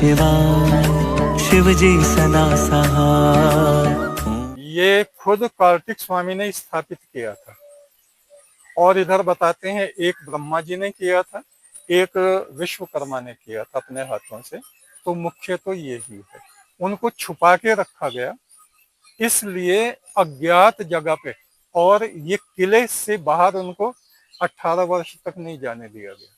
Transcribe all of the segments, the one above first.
शिवाय शिव जी सदा सहाय। ये खुद कार्तिक स्वामी ने स्थापित किया था। और इधर बताते हैं एक ब्रह्मा जी ने किया था, एक विश्वकर्मा ने किया था अपने हाथों से। तो मुख्य तो ये ही है, उनको छुपा के रखा गया इसलिए अज्ञात जगह पे। और ये किले से बाहर उनको 18 वर्ष तक नहीं जाने दिया गया।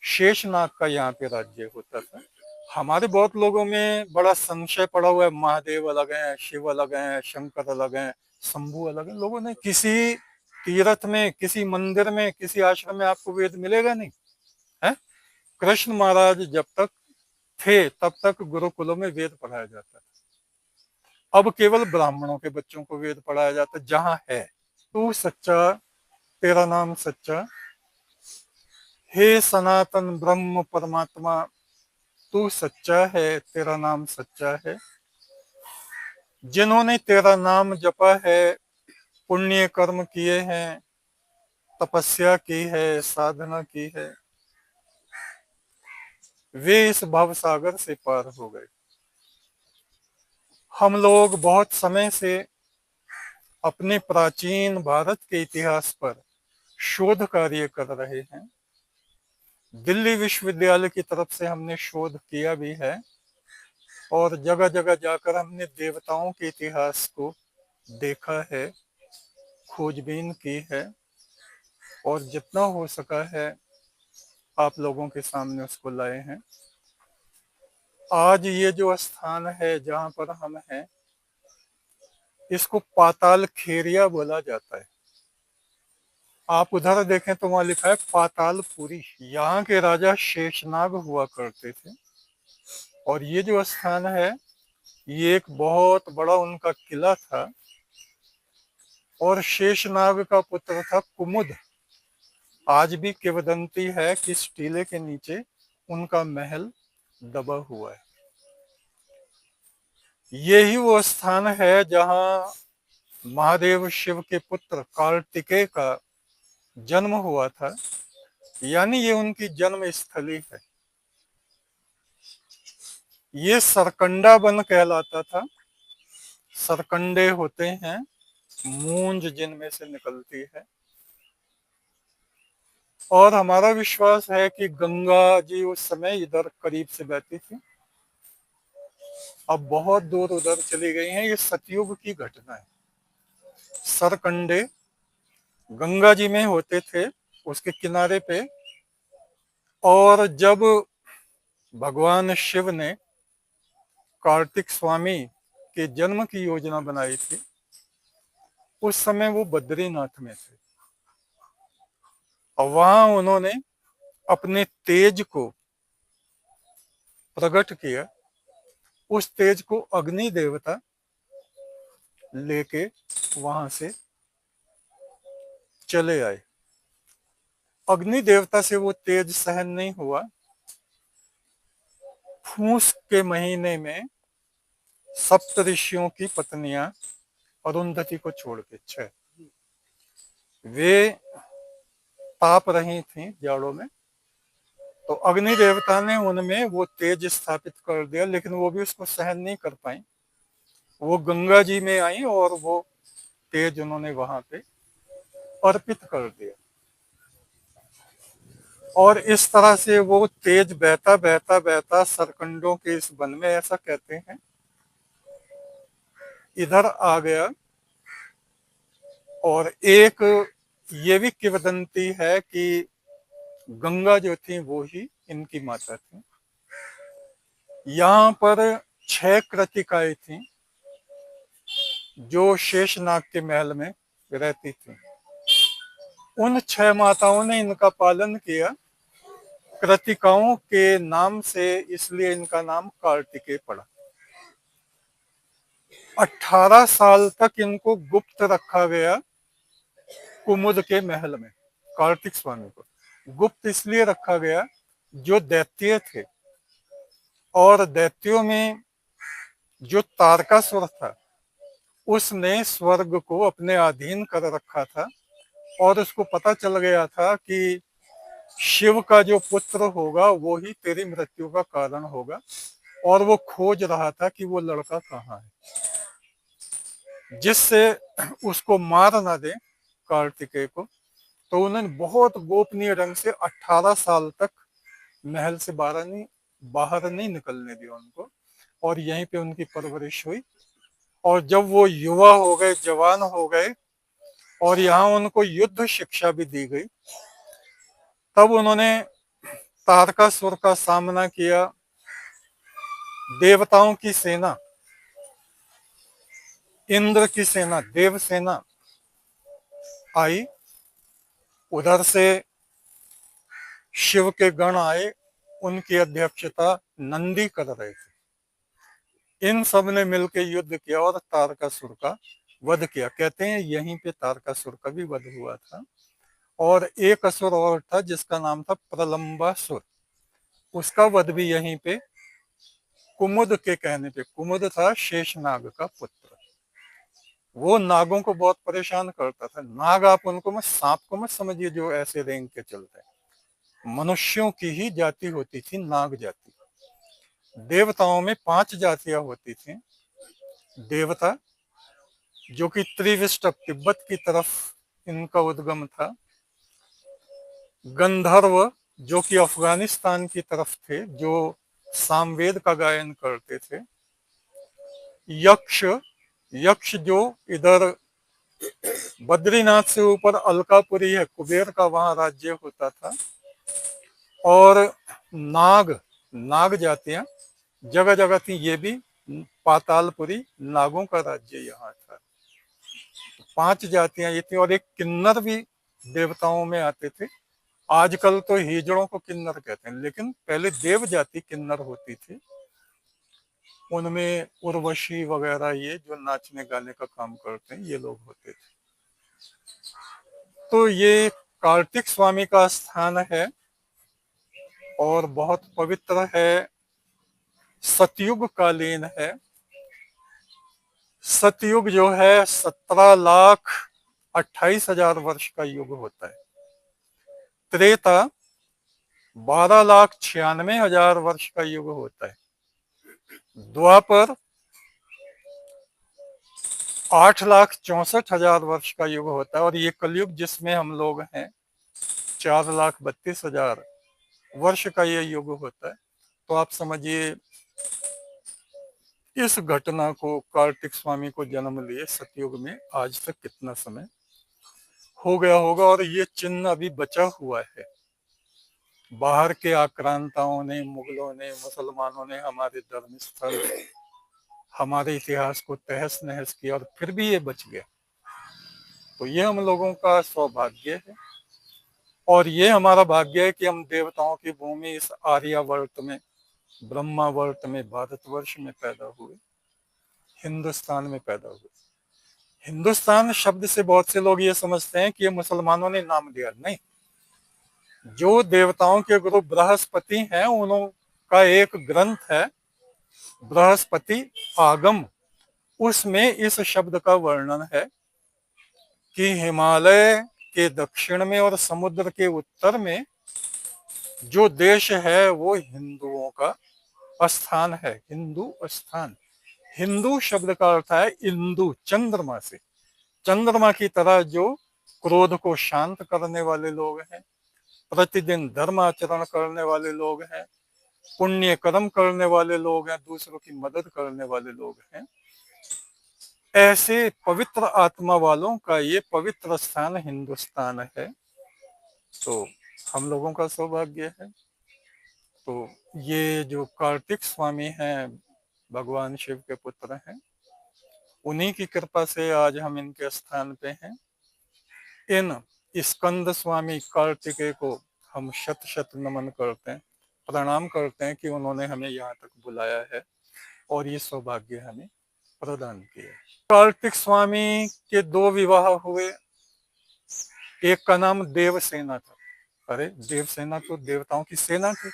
शेषनाग का यहाँ पे राज्य होता था। हमारे बहुत लोगों में बड़ा संशय पड़ा हुआ है, महादेव अलग हैं, शिव अलग हैं, शंकर अलग हैं, शंभु अलग हैं। लोगों ने किसी तीर्थ में, किसी मंदिर में, किसी आश्रम में आपको वेद मिलेगा नहीं है। कृष्ण महाराज जब तक थे तब तक गुरुकुलों में वेद पढ़ाया जाता था। अब केवल ब्राह्मणों के बच्चों को वेद पढ़ाया जाता है। जहां है तू सच्चा, तेरा नाम सच्चा, हे सनातन ब्रह्म परमात्मा, तू सच्चा है, तेरा नाम सच्चा है। जिन्होंने तेरा नाम जपा है, पुण्य कर्म किए हैं, तपस्या की है, साधना की है, वे इस भव सागर से पार हो गए। हम लोग बहुत समय से अपने प्राचीन भारत के इतिहास पर शोध कार्य कर रहे हैं। दिल्ली विश्वविद्यालय की तरफ से हमने शोध किया भी है और जगह जगह जाकर हमने देवताओं के इतिहास को देखा है, खोजबीन की है और जितना हो सका है आप लोगों के सामने उसको लाए हैं। आज ये जो स्थान है जहां पर हम हैं, इसको पाताल खेरिया बोला जाता है। आप उधर देखें तो वहां लिखा है पातालपुरी। यहाँ के राजा शेषनाग हुआ करते थे। और ये जो स्थान है, ये एक बहुत बड़ा उनका किला था। और शेषनाग का पुत्र था कुमुद। आज भी किंवदंती है कि इस टीले के नीचे उनका महल दबा हुआ है। यही वो स्थान है जहां महादेव शिव के पुत्र कार्तिकेय का जन्म हुआ था। यानी ये उनकी जन्म स्थली है। ये सरकंडा वन कहलाता था। सरकंडे होते हैं मूंज जिनमें से निकलती है। और हमारा विश्वास है कि गंगा जी उस समय इधर करीब से बहती थी, अब बहुत दूर उधर चली गई हैं। ये सतयुग की घटना है। सरकंडे गंगा जी में होते थे, उसके किनारे पे। और जब भगवान शिव ने कार्तिक स्वामी के जन्म की योजना बनाई थी, उस समय वो बद्रीनाथ में थे और वहां उन्होंने अपने तेज को प्रकट किया। उस तेज को अग्नि देवता लेके वहां से चले आए। अग्नि देवता से वो तेज सहन नहीं हुआ। फूस के महीने में सप्त ऋषियों की पत्नियां अरुंधति को छोड़ के, 6, वे ताप रही थीं जाड़ों में। तो अग्नि देवता ने उनमें वो तेज स्थापित कर दिया, लेकिन वो भी उसको सहन नहीं कर पाई। वो गंगा जी में आई और वो तेज उन्होंने वहां पे अर्पित कर दिया। और इस तरह से वो तेज बहता बहता बहता सरकंडों के इस वन में, ऐसा कहते हैं, इधर आ गया। और एक ये भी किंवदंती है कि गंगा जो थी वो ही इनकी माता थी। यहाँ पर 6 कृतिकाएं थी जो शेषनाग के महल में रहती थी। उन 6 माताओं ने इनका पालन किया। कृतिकाओं के नाम से इसलिए इनका नाम कार्तिकेय पड़ा। 18 साल तक इनको गुप्त रखा गया कुमुद के महल में। कार्तिक स्वामी को गुप्त इसलिए रखा गया, जो दैत्य थे और दैत्यों में जो तारकासुर था, उसने स्वर्ग को अपने अधीन कर रखा था। और उसको पता चल गया था कि शिव का जो पुत्र होगा वो ही तेरी मृत्यु का कारण होगा। और वो खोज रहा था कि वो लड़का कहाँ है, जिससे उसको मार ना दे कार्तिकेय को। तो उन्होंने बहुत गोपनीय ढंग से 18 साल तक महल से बाहर नहीं निकलने दिया उनको, और यहीं पे उनकी परवरिश हुई। और जब वो युवा हो गए, जवान हो गए, और यहाँ उनको युद्ध शिक्षा भी दी गई, तब उन्होंने तारकासुर का सामना किया। देवताओं की सेना, इंद्र की सेना, देव सेना आई, उधर से शिव के गण आए, उनकी अध्यक्षता नंदी कर रहे थे। इन सब ने मिलकर युद्ध किया और तारकासुर का वध किया। कहते हैं यहीं पे तारकासुर का भी वध हुआ था। और एक असुर और था जिसका नाम था प्रलंबासुर, उसका वध भी यहीं पे कुमुद के कहने पे। कुमुद था शेषनाग का पुत्र। वो नागों को बहुत परेशान करता था। नाग आप उनको मत, सांप को मत समझिए जो ऐसे रेंग के चलते हैं। मनुष्यों की ही जाति होती थी नाग जाति। देवताओं में 5 जातियां होती थी। देवता जो कि त्रिविष्ट तिब्बत की तरफ इनका उद्गम था। गंधर्व जो कि अफगानिस्तान की तरफ थे, जो सामवेद का गायन करते थे। यक्ष, यक्ष जो इधर बद्रीनाथ से ऊपर अलकापुरी है, कुबेर का वहां राज्य होता था। और नाग, नाग जातियां जगह जगह थी, ये भी पातालपुरी नागों का राज्य यहाँ था। 5 जातियां ये थी। और एक किन्नर भी देवताओं में आते थे। आजकल तो हिजड़ों को किन्नर कहते हैं, लेकिन पहले देव जाति किन्नर होती थी। उनमें उर्वशी वगैरह, ये जो नाचने गाने का काम करते हैं, ये लोग होते थे। तो ये कार्तिक स्वामी का स्थान है और बहुत पवित्र है। सतयुग कालीन है। सतयुग जो है 17,28,000 वर्ष का युग होता है। त्रेता 12,96,000 वर्ष का युग होता है। द्वापर 8,64,000 वर्ष का युग होता है। और ये कलयुग जिसमें हम लोग हैं 4,32,000 वर्ष का ये युग होता है। तो आप समझिए इस घटना को, कार्तिक स्वामी को जन्म लिए सतयुग में, आज तक कितना समय हो गया होगा। और ये चिन्ह अभी बचा हुआ है। बाहर के आक्रांताओं ने, मुगलों ने, मुसलमानों ने हमारे धर्म स्थल, हमारे इतिहास को तहस नहस किया, और फिर भी ये बच गया। तो ये हम लोगों का सौभाग्य है। और ये हमारा भाग्य है कि हम देवताओं की भूमि इस आर्यावर्त में, ब्रह्मावर्त में, भारतवर्ष में पैदा हुए, हिंदुस्तान में पैदा हुए। हिंदुस्तान शब्द से बहुत से लोग ये समझते हैं कि ये मुसलमानों ने नाम दिया। नहीं, जो देवताओं के गुरु बृहस्पति हैं, उनका एक ग्रंथ है बृहस्पति आगम। उसमें इस शब्द का वर्णन है कि हिमालय के दक्षिण में और समुद्र के उत्तर में जो देश है वो हिंदुओं का स्थान है। हिंदू स्थान। हिंदू शब्द का अर्थ है इंदु, चंद्रमा से। चंद्रमा की तरह जो क्रोध को शांत करने वाले लोग हैं, प्रतिदिन धर्म आचरण करने वाले लोग हैं, पुण्य कर्म करने वाले लोग हैं, दूसरों की मदद करने वाले लोग हैं, ऐसे पवित्र आत्मा वालों का ये पवित्र स्थान हिंदुस्तान है। तो हम लोगों का सौभाग्य है। तो ये जो कार्तिक स्वामी हैं, भगवान शिव के पुत्र हैं, उन्हीं की कृपा से आज हम इनके स्थान पे हैं। इन स्कंद स्वामी कार्तिकेय को हम शत शत नमन करते हैं, प्रणाम करते हैं कि उन्होंने हमें यहाँ तक बुलाया है और ये सौभाग्य हमें प्रदान किया। कार्तिक स्वामी के 2 विवाह हुए। एक का नाम देवसेना था। अरे देवसेना तो देवताओं की सेना थी।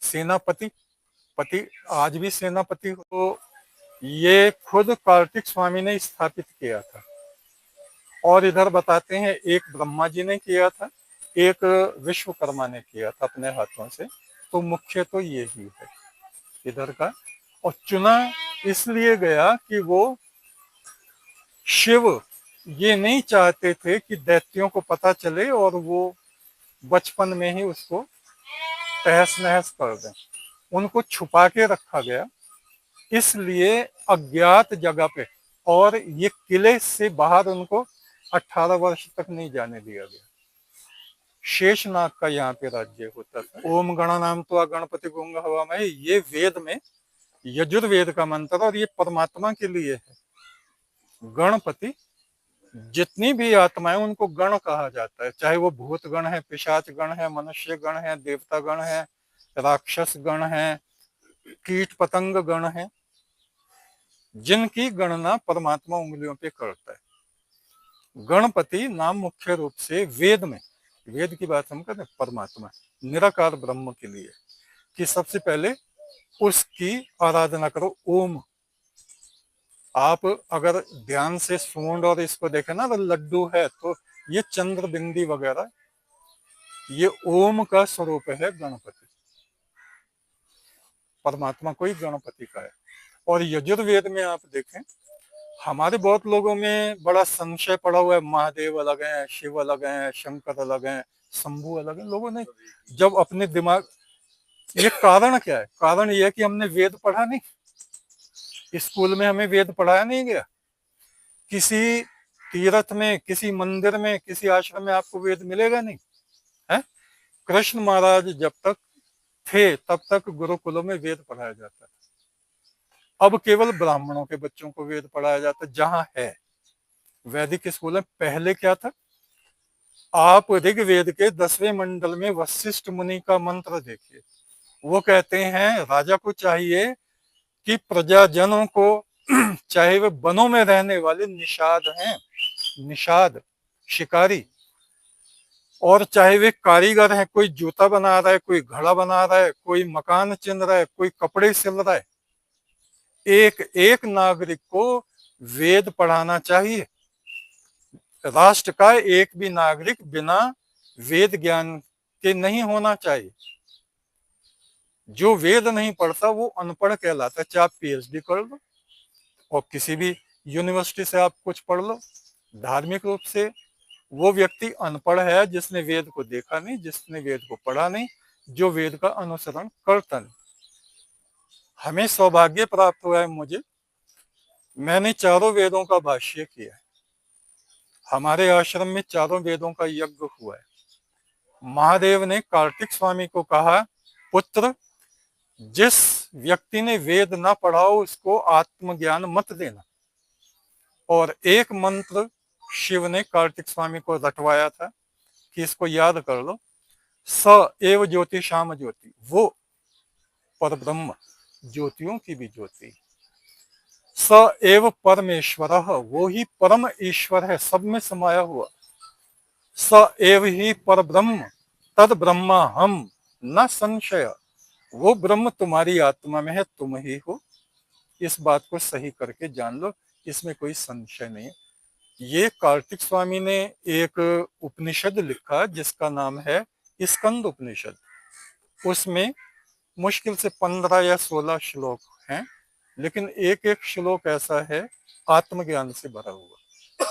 सेनापति, पति, आज भी सेनापति हो। तो ये खुद कार्तिक स्वामी ने स्थापित किया था। और इधर बताते हैं एक ब्रह्मा जी ने किया था एक विश्वकर्मा ने किया था अपने हाथों से। तो मुख्य तो ये ही है इधर का। और चुना इसलिए गया कि वो शिव ये नहीं चाहते थे कि दैत्यों को पता चले और वो बचपन में ही उसको तहस नहस कर दें। उनको छुपा के रखा गया, इसलिए अज्ञात जगह पे। और ये किले से बाहर उनको 18 वर्ष तक नहीं जाने दिया गया। शेषनाग का यहाँ पे राज्य होता था। ओम गणानाम त्वा गणपति गुंग हवामहे, ये वेद में यजुर्वेद का मंत्र, और ये परमात्मा के लिए है। गणपति, जितनी भी आत्माएं उनको गण कहा जाता है, चाहे वो भूत गण है, पिशाच गण है, मनुष्य गण है, देवता गण है, राक्षस गण है, कीट पतंग गण है, जिनकी गणना परमात्मा उंगलियों पे करता है। गणपति नाम मुख्य रूप से वेद में, वेद की बात हम करते हैं, परमात्मा निराकार ब्रह्म के लिए कि सबसे पहले उसकी आराधना करो। ओम, आप अगर ध्यान से सूंड और इसको देखें ना, तो लड्डू है, तो ये चंद्र बिंदी वगैरह, ये ओम का स्वरूप है गणपति। परमात्मा को ही गणपति का है। और यजुर्वेद में आप देखें, हमारे बहुत लोगों में बड़ा संशय पड़ा हुआ है, महादेव अलग है, शिव अलग है, शंकर अलग है, शंभु अलग है। लोगों ने जब अपने दिमाग, ये कारण क्या है? कारण ये है कि हमने वेद पढ़ा नहीं, स्कूल में हमें वेद पढ़ाया नहीं गया। किसी तीर्थ में, किसी मंदिर में, किसी आश्रम में आपको वेद मिलेगा नहीं है। कृष्ण महाराज जब तक थे तब तक गुरुकुलों में वेद पढ़ाया जाता था। अब केवल ब्राह्मणों के बच्चों को वेद पढ़ाया जाता है जहां है। वैदिक स्कूल में पहले क्या था? आप ऋग्वेद के 10वें मंडल में वशिष्ठ मुनि का मंत्र देखिए। वो कहते हैं राजा को चाहिए कि प्रजाजनों को चाहे वे वनों में रहने वाले निषाद हैं, निषाद शिकारी, और चाहे वे कारीगर हैं, कोई जूता बना रहा है, कोई घड़ा बना रहा है, कोई मकान चिन रहा है, कोई कपड़े सिल रहा है, एक एक नागरिक को वेद पढ़ाना चाहिए। राष्ट्र का एक भी नागरिक बिना वेद ज्ञान के नहीं होना चाहिए। जो वेद नहीं पढ़ता वो अनपढ़ कहलाता है। चाहे आप पीएचडी कर लो और किसी भी यूनिवर्सिटी से आप कुछ पढ़ लो, धार्मिक रूप से वो व्यक्ति अनपढ़ है जिसने वेद को देखा नहीं, जिसने वेद को पढ़ा नहीं, जो वेद का अनुसरण करता नहीं। हमें सौभाग्य प्राप्त हुआ है, मुझे, मैंने चारों वेदों का भाष्य किया है। हमारे आश्रम में चारों वेदों का यज्ञ हुआ है। महादेव ने कार्तिक स्वामी को कहा, पुत्र, जिस व्यक्ति ने वेद ना पढ़ा हो उसको आत्मज्ञान मत देना। और एक मंत्र शिव ने कार्तिक स्वामी को रटवाया था कि इसको याद कर लो, स एव ज्योति शाम ज्योति, वो पर ब्रह्म, ज्योतियों की भी ज्योति। स एव परमेश्वर, वो ही परम ईश्वर है, सब में समाया हुआ। स एव ही पर ब्रह्म, तद ब्रह्मा हम न संशय, वो ब्रह्म तुम्हारी आत्मा में है, तुम ही हो। इस बात को सही करके जान लो, इसमें कोई संशय नहीं है। ये कार्तिक स्वामी ने एक उपनिषद लिखा जिसका नाम है स्कंद उपनिषद। उसमें मुश्किल से 15 या 16 श्लोक हैं, लेकिन एक एक श्लोक ऐसा है आत्मज्ञान से भरा हुआ।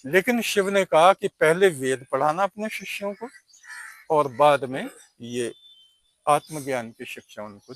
लेकिन शिव ने कहा कि पहले वेद पढ़ाना अपने शिष्यों को और बाद में ये आत्मज्ञान की शिक्षा उनको